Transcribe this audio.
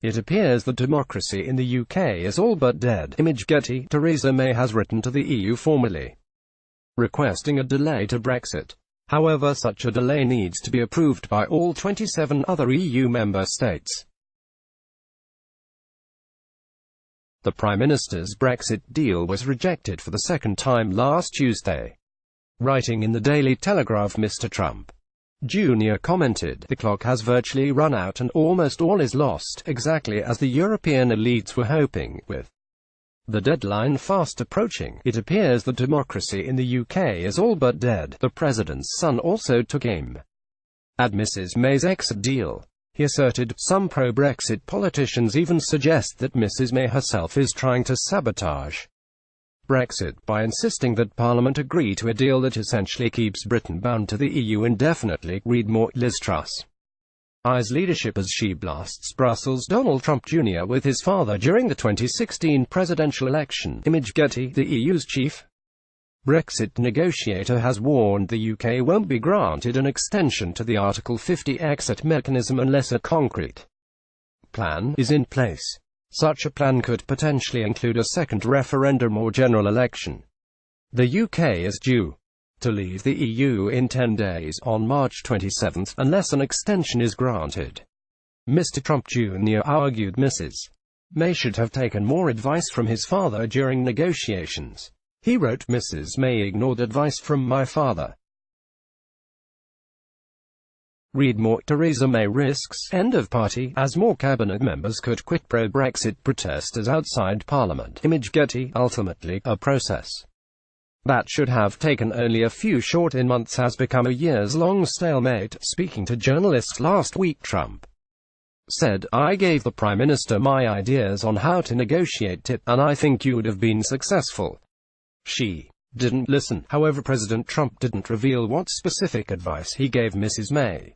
It appears that democracy in the UK is all but dead. Image Getty. Theresa May has written to the EU formally requesting a delay to Brexit. However, such a delay needs to be approved by all 27 other EU member states. The Prime Minister's Brexit deal was rejected for the second time last Tuesday. Writing in the Daily Telegraph, Mr. Trump Jr. commented, "The clock has virtually run out and almost all is lost, exactly as the European elites were hoping. With the deadline fast approaching, it appears that democracy in the UK is all but dead." The president's son also took aim at Mrs. May's exit deal. He asserted, "Some pro-Brexit politicians even suggest that Mrs. May herself is trying to sabotage Brexit by insisting that Parliament agree to a deal that essentially keeps Britain bound to the EU indefinitely." Read more. Liz Truss eyes leadership as she blasts BrusselsDonald Trump Jr. with his father during the 2016 presidential election. Image Getty. The EU's chief Brexit negotiator has warned the UK won't be granted an extension to the Article 50 exit mechanism unless a concrete plan is in place. Such a plan could potentially include a second referendum or general election. The UK is due to leave the EU in 10 days, on March 27, unless an extension is granted. Mr. Trump Jr. argued Mrs. May should have taken more advice from his father during negotiations. He wrote, "Mrs. May ignored advice from my father." Read more. Theresa May risks end of party, as more cabinet members could quit pro-Brexit protesters outside Parliament. Image Getty. Ultimately, a process that should have taken only a few short months has become a years-long stalemate. Speaking to journalists last week, Trump said, "I gave the Prime Minister my ideas on how to negotiate it, and I think you would have been successful. She didn't listen." However, President Trump didn't reveal what specific advice he gave Mrs. May.